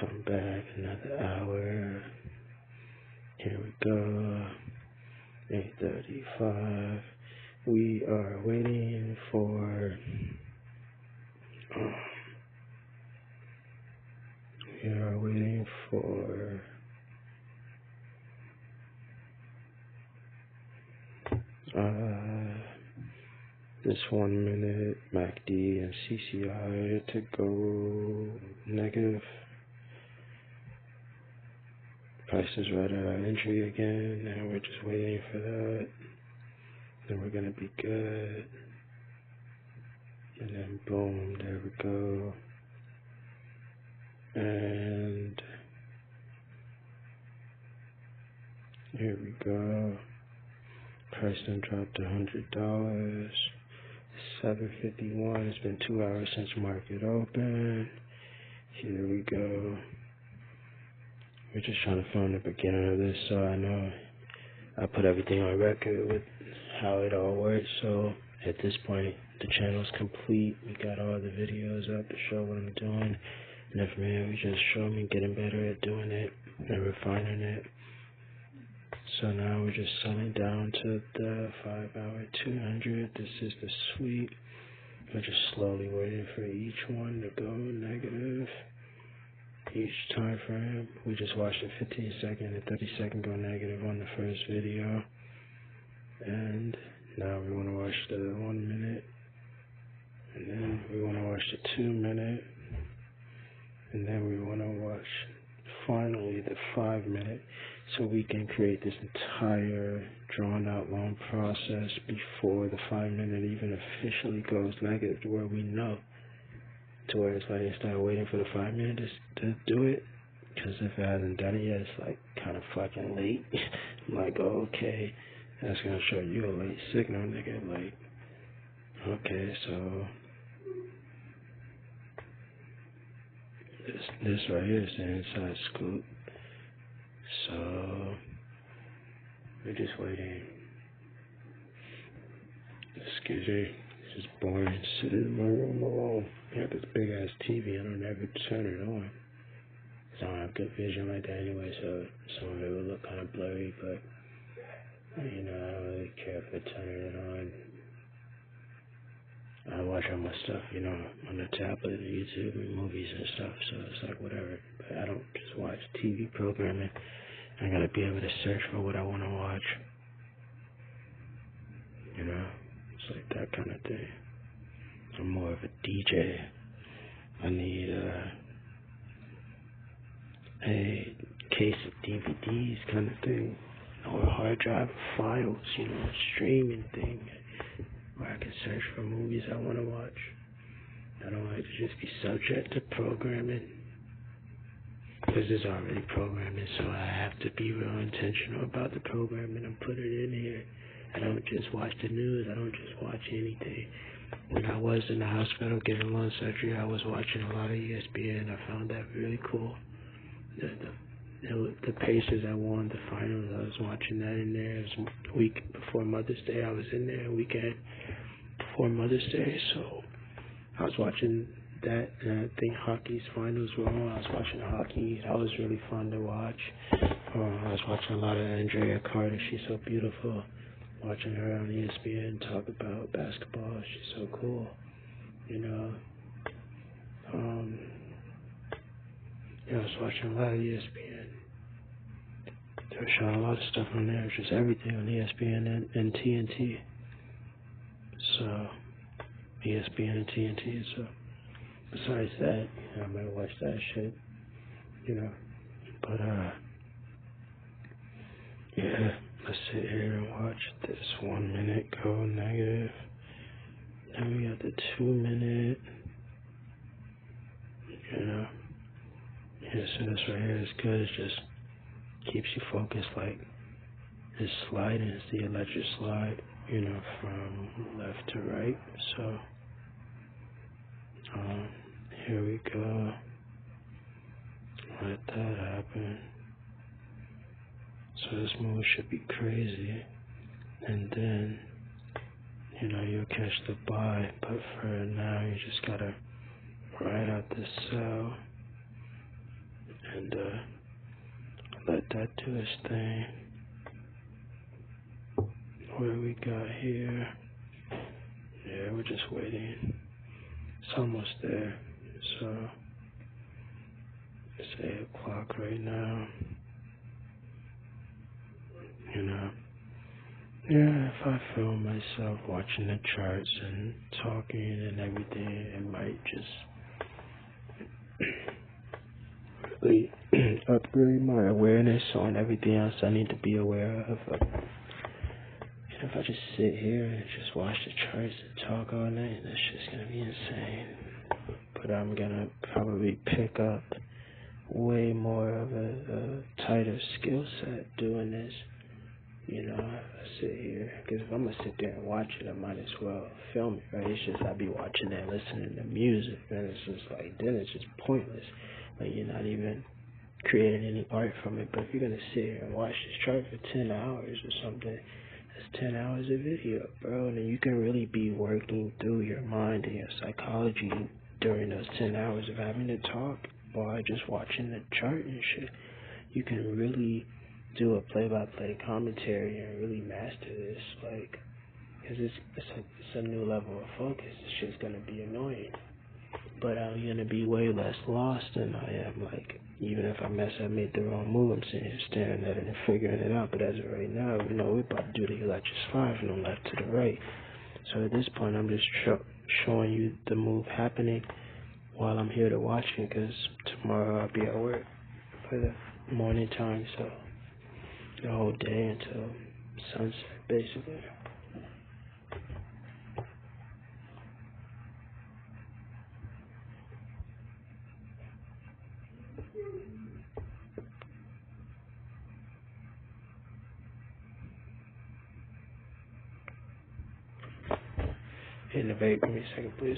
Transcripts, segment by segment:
come back another hour. Here we go. 8:35. We are waiting for this 1 minute MACD and CCI to go negative. Price is right at our entry again, and we're just waiting for that. Then we're gonna be good. And then boom, there we go. And here we go. Price then dropped $100. 7:51. It's been 2 hours since market open. Here we go. We're just trying to film the beginning of this, so I know I put everything on record with how it all works. So at this point, the channel's complete. We got all the videos up to show what I'm doing. And then from here, we just show me getting better at doing it and refining it. So now we're just selling down to the 5-hour 200. This is the sweep. We're just slowly waiting for each one to go negative. Each time frame. We just watched a 15-second and 30-second go negative on the first video. And now we want to watch the 1 minute. And then we want to watch the 2 minute. And then we want to watch finally the 5 minute, so we can create this entire drawn out long process before the 5 minute even officially goes negative, to where we know, to where it's like instead of waiting for the 5 minutes to do it, because if it hasn't done it yet, it's like kind of fucking late. I'm like, oh, okay, that's gonna show you a late signal, nigga. Like, okay, so this right here is the inside scoop. So we're just waiting. Excuse me. It's just boring sitting in my room alone. I got this big ass TV. I don't ever turn it on. I don't have good vision like that anyway, so some of it will look kind of blurry, but you know, I don't really care for turning it on. I watch all my stuff, you know, on the tablet and YouTube and movies and stuff, so it's like whatever. But I don't just watch TV programming. I gotta be able to search for what I want to watch. You know, it's like that kind of thing. I'm more of a DJ. I need a case of DVDs kind of thing, or a hard drive of files, you know, a streaming thing, where I can search for movies I want to watch. I don't like to just be subject to programming, because it's already programming, so I have to be real intentional about the programming and put it in here. I don't just watch the news. I don't just watch anything. When I was in the hospital getting lung surgery, I was watching a lot of ESPN. I found that really cool. The Pacers I won the finals, I was watching that in there. It was a week before Mother's Day. I was in there a weekend before Mother's Day, so I was watching that, and I think hockey's finals were on. I was watching hockey. That was really fun to watch. I was watching a lot of Andrea Carter. She's so beautiful. Watching her on ESPN talk about basketball. She's so cool. You know. I was watching a lot of ESPN. They were showing a lot of stuff on there, just everything on ESPN and TNT. So, ESPN and TNT. So, besides that, you know, I might watch that shit, you know. But, yeah, let's sit here and watch this 1 minute go negative. Then we got the 2 minute, you know. Yeah, so this right here is good. It just keeps you focused, like this sliding is the electric slide, you know, from left to right. So, here we go. Let that happen. So this move should be crazy. And then, you know, you'll catch the buy. But for now, you just gotta ride out this sell. and let that do its thing. What do we got here? Yeah, we're just waiting. It's almost there. So it's 8 o'clock right now. Yeah, if I film myself watching the charts and talking and everything, it might just really upgrade my awareness on everything else I need to be aware of. And if I just sit here and just watch the charts and talk all night, that's just gonna be insane. But I'm gonna probably pick up way more of a tighter skill set doing this. I sit here, because if I'm going to sit there and watch it, I might as well film it, right? It's just I'd be watching it and listening to music, and it's just like, then it's just pointless. Like, you're not even creating any art from it. But if you're going to sit here and watch this chart for 10 hours or something, that's 10 hours of video, bro. And then you can really be working through your mind and your psychology during those 10 hours of having to talk while just watching the chart and shit. You can really do a play-by-play commentary and really master this, like, because it's a new level of focus. It's just gonna be annoying, but I'm gonna be way less lost than I am. Like, even if I made the wrong move, I'm sitting here staring at it and figuring it out. But as of right now, we're about to do the Electric 5 from the left to the right. So at this point, I'm just showing you the move happening while I'm here to watch it, because tomorrow I'll be at work for the morning time, so the whole day until sunset, basically. Innovate, give me a second, please.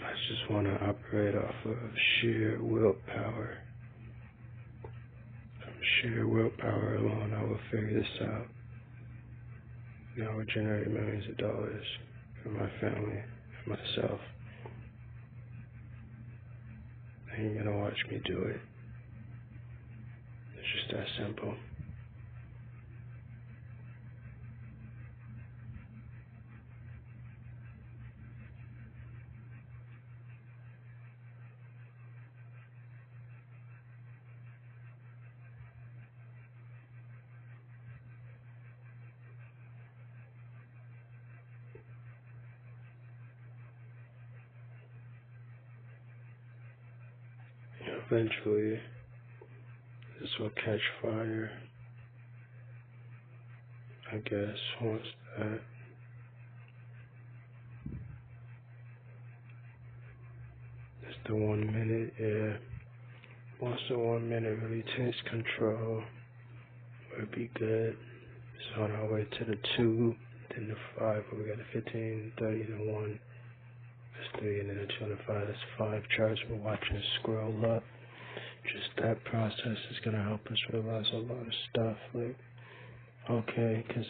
I just want to operate off of sheer willpower. From sheer willpower alone, I will figure this out. I will generate millions of dollars for my family and myself. And you're gonna watch me do it. It's just that simple. Eventually, this will catch fire, I guess, once that it's the 1 minute, yeah. Once the 1 minute really takes control, it'll be good. So on our way to the 2, then the 5, we got the 15, 30, and the 1. That's 3, and then the 2 and the 5, that's 5 charts we're watching scroll up. Just that process is gonna help us realize a lot of stuff. Like, okay, because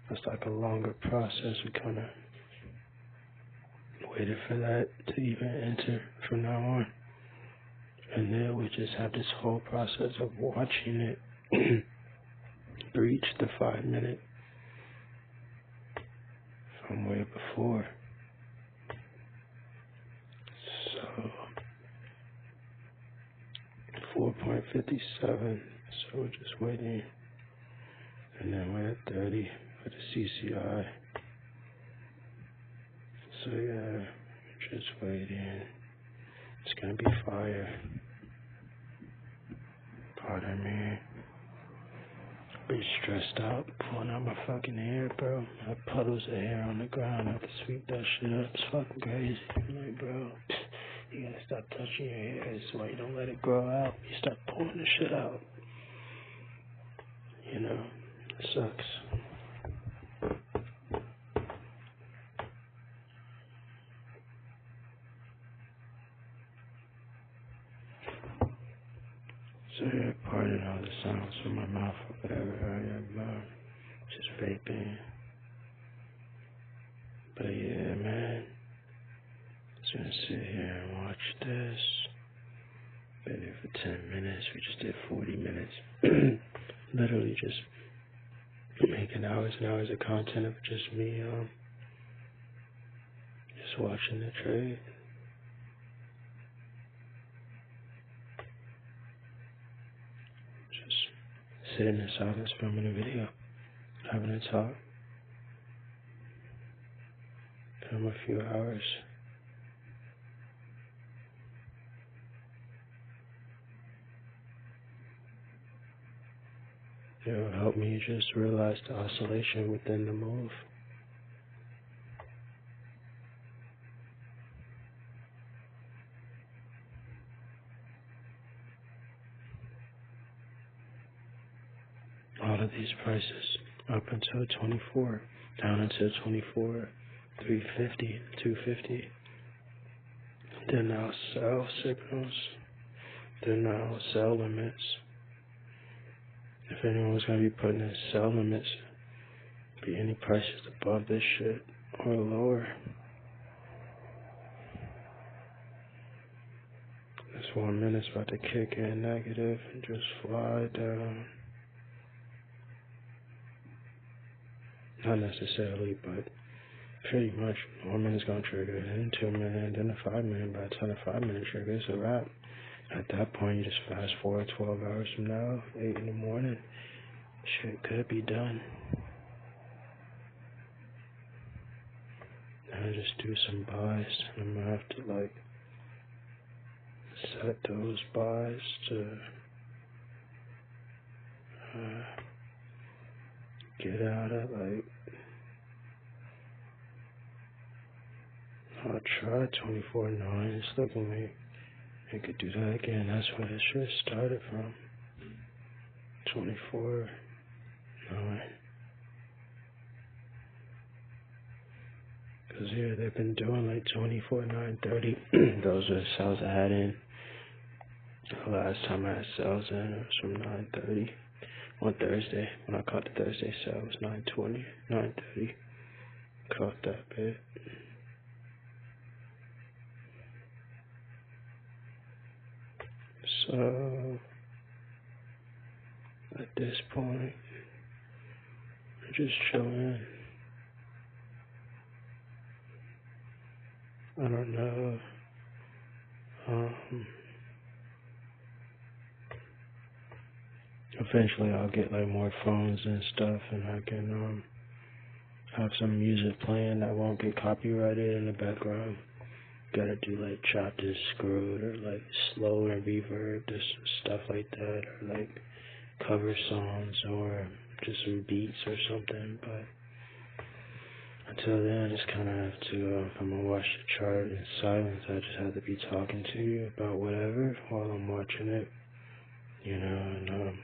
it's like a longer process. We kind of waited for that to even enter from now on. And then we just have this whole process of watching it breach the 5 minute from way before. So 4.57, so we're just waiting. And then we're at 30 for the CCI. So yeah, Just waiting. It's gonna be fire. Pardon me. Be stressed out, pulling out my fucking hair, bro. I have puddles of hair on the ground. I have to sweep that shit up. It's fucking crazy. I'm like, bro, you gotta stop touching your hair. That's why you don't let it grow out. You start pulling the shit out. You know, it sucks. So yeah, pardon all the sounds from my mouth or whatever. I am just vaping. But yeah, man. Just gonna sit here and watch this. Been here for 10 minutes. We just did 40 minutes. Literally just making hours and hours of content of just me, just watching the trade. Just sitting in silence, filming a video, having a talk. Film a few hours. It'll help me just realize the oscillation within the move. All of these prices up until 24, down until 24, 350, 250. They're now sell signals. They're now sell limits. If anyone's going to be putting in sell limits, be any prices above this shit or lower. This 1 minute's about to kick in negative and just fly down. Not necessarily, but pretty much 1 minute's going to trigger, then 2 minutes, then a 5 minute. By the time the 5 minute triggers, it's a wrap. At that point, you just fast forward 12 hours from now, 8 in the morning. Shit could be done. And I just do some buys. I'm gonna have to like set those buys to get out of like. I'll try 24.9. It's looking like I could do that again. That's where this shit started from. 24.9. Cause yeah, they've been doing like 24.930. Those are the sales I had in. The last time I had sales in, it was from 9:30 on Thursday. When I caught the Thursday sale, it was 9:20, 9:30. Caught that bit. So at this point, I'm just chilling. I don't know. Eventually I'll get like more phones and stuff, and I can have some music playing that won't get copyrighted in the background. Gotta do like chopped and screwed, or like slow and reverb, just stuff like that, or like cover songs, or just some beats or something. But until then, I just kind of have to, if I'm gonna watch the chart in silence, I just have to be talking to you about whatever while I'm watching it, you know, and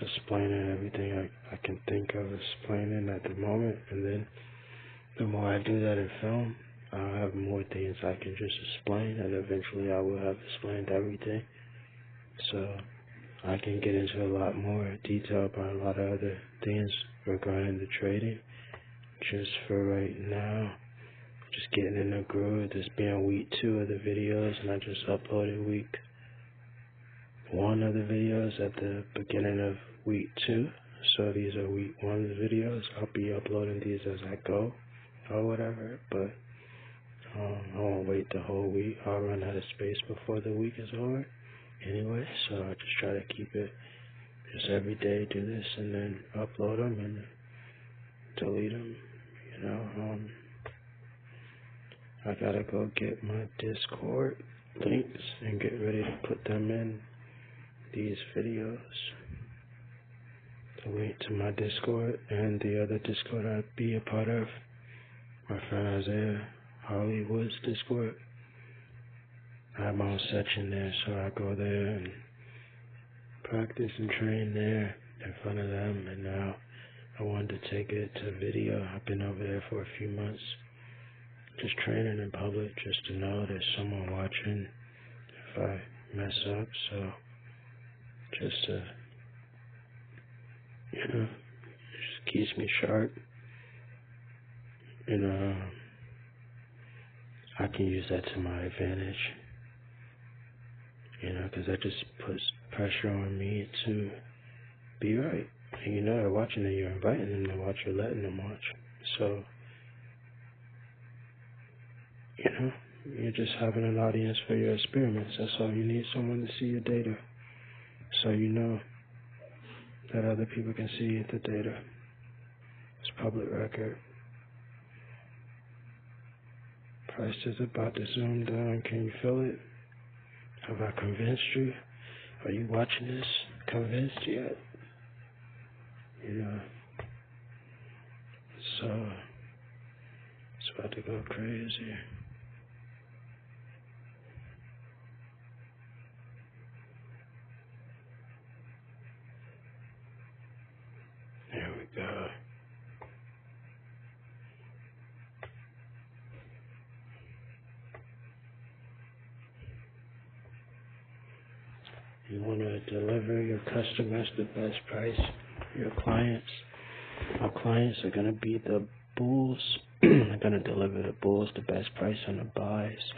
explaining everything I can think of explaining at the moment. And then the more I do that in film, I'll have more things I can just explain, and eventually I will have explained everything. So I can get into a lot more detail about a lot of other things regarding the trading. Just for right now, just getting in the groove. This being week 2 of the videos, and I just uploaded week 1 of the videos at the beginning of week 2. So these are week 1 videos. I'll be uploading these as I go or whatever, but I won't wait the whole week. I'll run out of space before the week is over anyway, so I'll just try to keep it just every day, do this, and then upload them and delete them, you know. I gotta go get my Discord links and get ready to put them in these videos. The link to my Discord and the other Discord I'd be a part of, my friend Isaiah Hollywood's Discord. I have my own section there, so I go there and practice and train there in front of them, and now I wanted to take it to video. I've been over there for a few months, just training in public, just to know there's someone watching if I mess up, so just to, just keeps me sharp, and I can use that to my advantage, because that just puts pressure on me to be right. And they're watching and you're inviting them to watch, you're letting them watch. So, you're just having an audience for your experiments. That's all you need, someone to see your data. So you know that other people can see the data. It's public record. Price is about to zoom down. Can you feel it? Have I convinced you? Are you watching this convinced yet? So it's about to go crazy. There we go. You want to deliver your customers the best price. Your clients. Our clients are going to be the bulls. They're going to deliver the bulls the best price on the buys.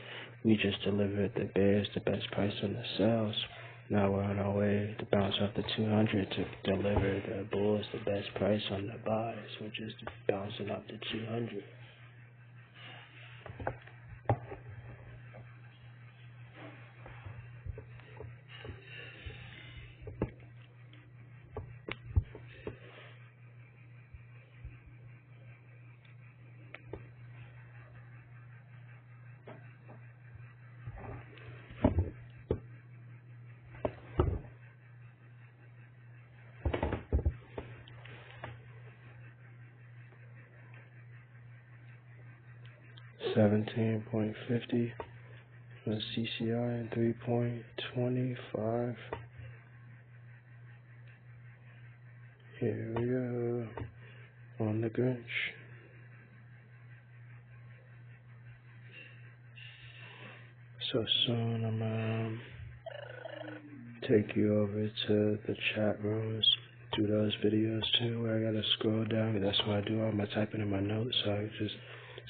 We just delivered the bears the best price on the sells. Now we're on our way to bounce off the 200 to deliver the bulls the best price on the buys, which is bouncing up to 200. $17.50 for CCI and 3.25. Here we go on the Grinch. So soon I'm take you over to the chat rooms, do those videos too, where I gotta scroll down. That's what I do. All my typing in my notes, so I just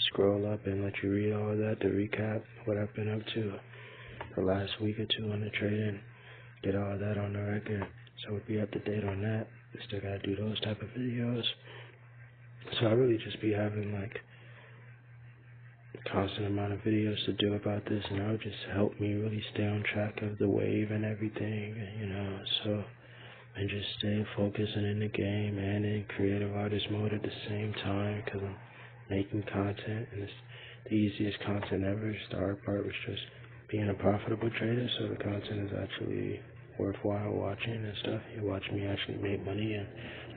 scroll up and let you read all of that to recap what I've been up to the last week or two on the trading. Get all of that on the record, so we'll be up to date on that. Still gotta do those type of videos. So I really just be having like a constant amount of videos to do about this, and that would just help me really stay on track of the wave and everything, so, and just stay focused and in the game and in creative artist mode at the same time, because I'm making content, and it's the easiest content ever. The hard part was just being a profitable trader, so the content is actually worthwhile watching and stuff. You watch me actually make money and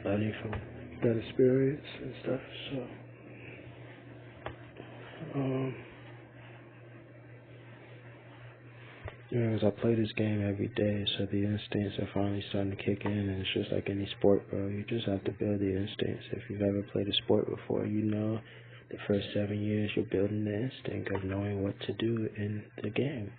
learning from that experience and stuff, so as I play this game every day, so the instincts are finally starting to kick in, and it's just like any sport, bro. You just have to build the instincts. If you've ever played a sport before, the first 7 years you're building the instinct of knowing what to do in the game.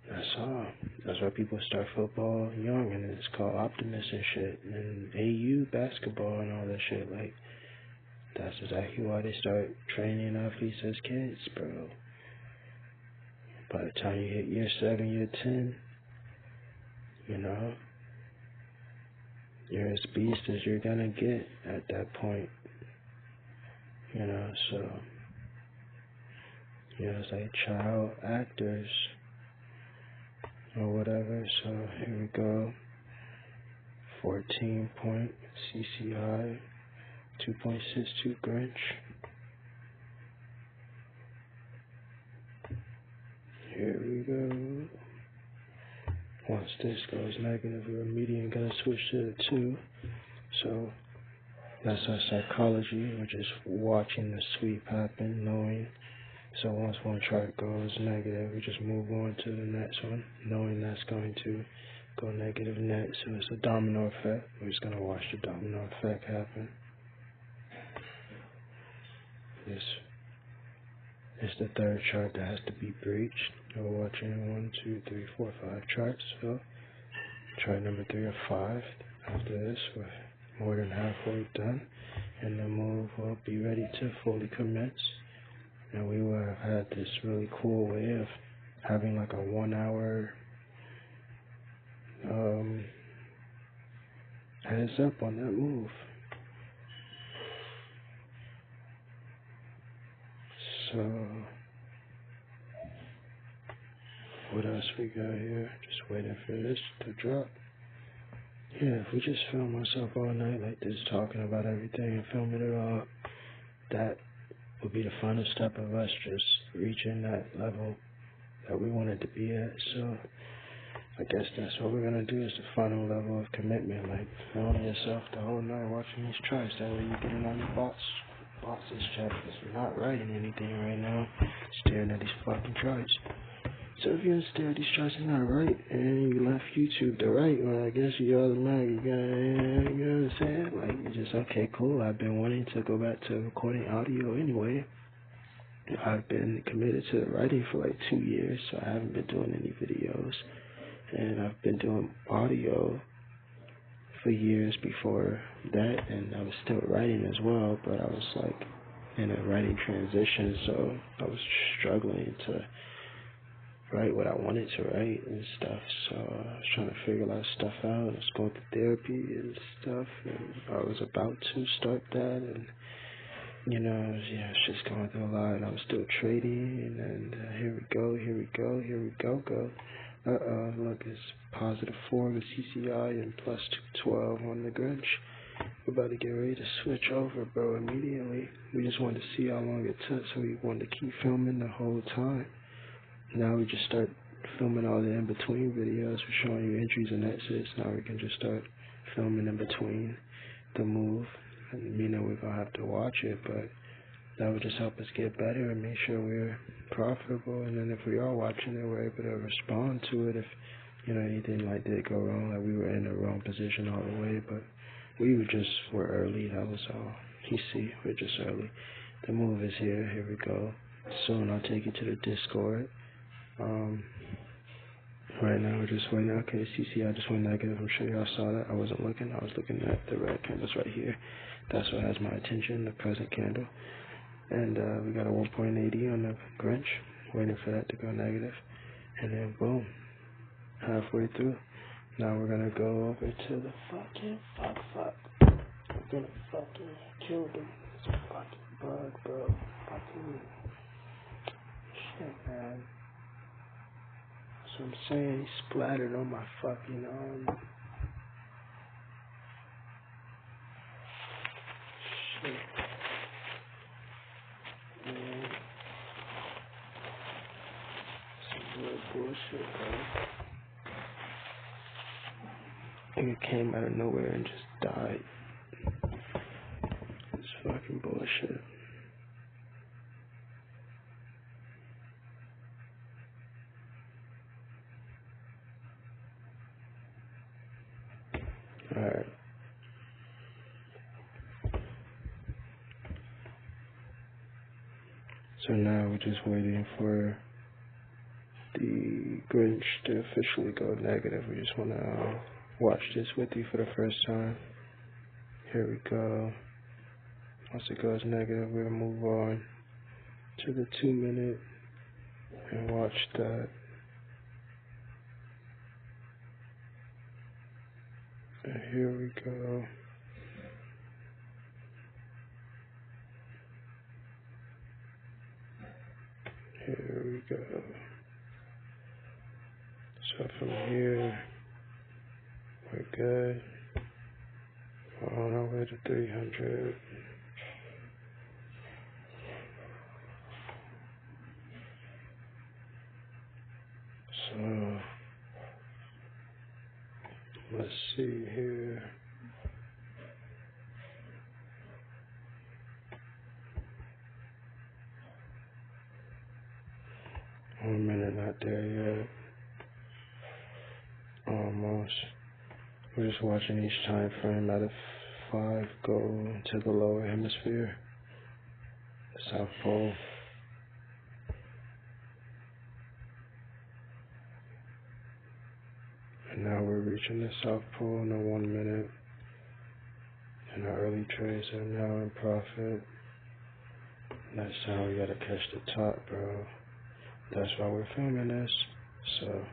That's all. That's why people start football young, and it's called optimist and shit, and AU basketball and all that shit. Like, that's exactly why they start training athletes as kids, bro. By the time you hit year 7, year 10, you're as beast as you're gonna get at that point. So, it's like child actors or whatever. So here we go. 14 point CCI, 2.62 Grinch. once this goes negative, we're immediately going to switch to the 2. So that's our psychology. We're just watching the sweep happen, knowing. So once one chart goes negative, we just move on to the next one, knowing that's going to go negative next. So it's a domino effect. We're just going to watch the domino effect happen. This is the third chart that has to be breached. We're watching 1, 2, 3, 4, 5 charts. So chart number 3 or 5. After this, we're more than halfway done, and the move will be ready to fully commence. And we will have had this really cool way of having like a 1 hour heads up on that move. So what else we got here? Just waiting for this to drop. Yeah, if we just film ourselves all night like this, talking about everything and filming it all, that would be the final step of us just reaching that level that we wanted to be at. So I guess that's what we're gonna do, is the final level of commitment, like filming yourself the whole night watching these charts. That way you get it on your boxes check, because we're not writing anything right now, staring at these fucking charts. So if you stare at these charts and not right, and you left YouTube to right, well, I guess you automatically got, you know what I'm saying? Like, you just, okay, cool, I've been wanting to go back to recording audio anyway. I've been committed to writing for like 2 years, so I haven't been doing any videos. And I've been doing audio for years before that, and I was still writing as well, but I was like in a writing transition, so I was struggling to write what I wanted to write and stuff. So I was trying to figure a lot of stuff out. I was going through therapy and stuff, and I was about to start that, and you know, I was just going through a lot, and I was still trading, and here we go. Look, it's +4 with CCI and +212 on the Grinch. We're about to get ready to switch over, bro, immediately. We just wanted to see how long it took, so we wanted to keep filming the whole time. Now we just start filming all the in-between videos. We're showing you entries and exits. Now we can just start filming in between the move. And meaning we're going to have to watch it, but that would just help us get better and make sure we're profitable. And then if we are watching it, we're able to respond to it if, you know, anything like did go wrong, like we were in the wrong position all the way, but we were early, that was all. You see, we're just early. The move is here. Here we go. Soon I'll take you to the Discord. Right now we're just waiting. Okay, CCI just went negative. I'm sure y'all saw that. I wasn't looking. I was looking at the red candles right here. That's what has my attention, the present candle. And we got a 1.80 on the Grinch, waiting for that to go negative. And then boom, halfway through. Now we're gonna go over to the fucking fuck. We're gonna fucking kill them. It's a fucking bug, bro. Fucking shit, man. So I'm saying, he splattered on my fucking arm. Shit. Man. Some real bullshit, bro. It came out of nowhere and just died. It's fucking bullshit. Alright. So now we're just waiting for the Grinch to officially go negative. We just want to watch this with you for the first time. Here we go. Once it goes negative, we'll move on to the 2 minute and watch that. And here we go. Here we go. So from here, we're good. We're on our way to 300. So Let's see here. One minute, not there yet. Almost. We're just watching each time frame out of 5 go to the lower hemisphere, the South Pole. And now we're reaching the South Pole in the 1 minute. And our early trades are now in profit. Next time we gotta catch the top, bro. That's why we're filming this. So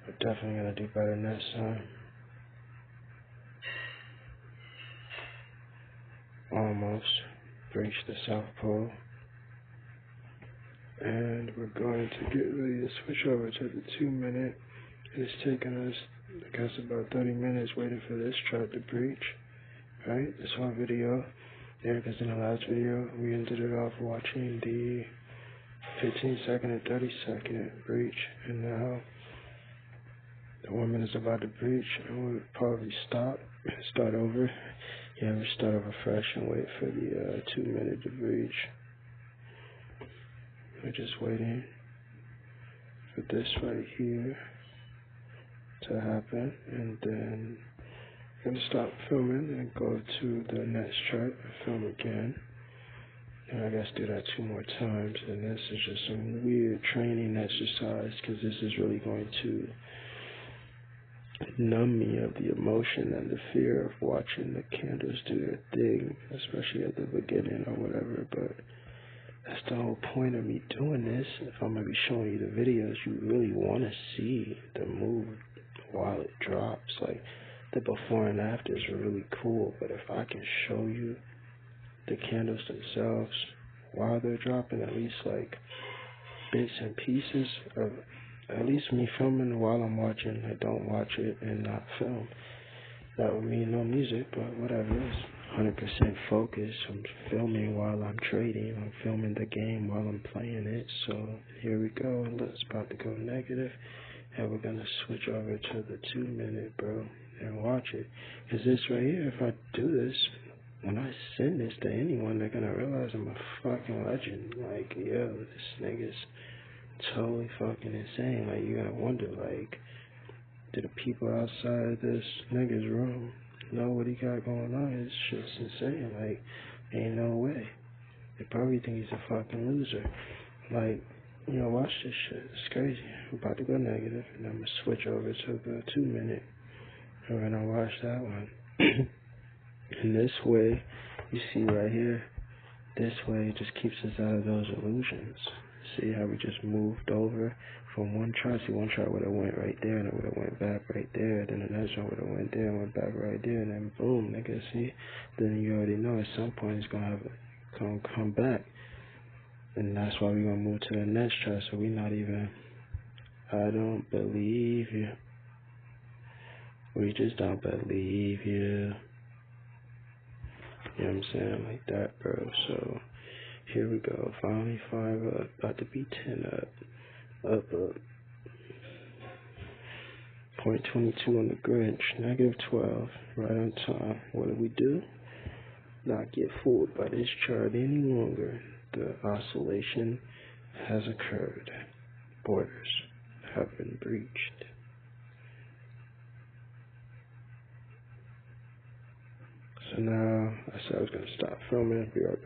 we're definitely gonna do better next time. Almost reached the South Pole. And we're going to get ready to switch over to the 2 minute. It's taken us, I guess, about 30 minutes waiting for this chart to breach. Right? This whole video. Yeah, because in the last video, we ended it off watching the 15-second and 30-second breach. And now, the 1 minute's about to breach. And we'll probably stop and start over. Yeah, we'll start over fresh and wait for the 2 minute to breach. We're just waiting for this right here to happen, and then I'm gonna stop filming and go to the next chart and film again. And I guess do that 2 more times. And this is just some weird training exercise, because this is really going to numb me of the emotion and the fear of watching the candles do their thing, especially at the beginning or whatever. But that's the whole point of me doing this. If I'm going to be showing you the videos, you really want to see the move while it drops. Like, the before and after is really cool, but if I can show you the candles themselves while they're dropping, at least like bits and pieces of at least me filming while I'm watching. I don't watch it and not film. That would mean no music, but whatever. It's 100% focus. I'm filming while I'm trading. I'm filming the game while I'm playing it. So here we go. It's about to go negative. And we're going to switch over to the 2 minute, bro, and watch it. Because this right here, if I do this, when I send this to anyone, they're going to realize I'm a fucking legend. Like, yo, this nigga's totally fucking insane. Like, you're going to wonder, like, do the people outside this nigga's room know what he got going on? It's just insane. Like, ain't no way. They probably think he's a fucking loser. Like, you know, watch this shit. It's crazy. I'm about to go negative, and I'm going to switch over to the 2 minute. And we're going to watch that one. And this way, you see right here, this way it just keeps us out of those illusions. See how we just moved over from one chart. See, one chart would have went right there, and it would have went back right there. Then the next one would have went there and went back right there, and then boom, nigga, see? Then you already know at some point it's going to come back. And that's why we're going to move to the next chart. So we're not even, I don't believe you. We just don't believe you. You know what I'm saying? Like that, bro. So here we go. Finally 5 up. About to be 10 up. Up. 0.22 on the Grinch. -12. Right on time. What do? Not get fooled by this chart any longer. The oscillation has occurred. Borders have been breached. So now, I said I was going to stop filming. Be right back.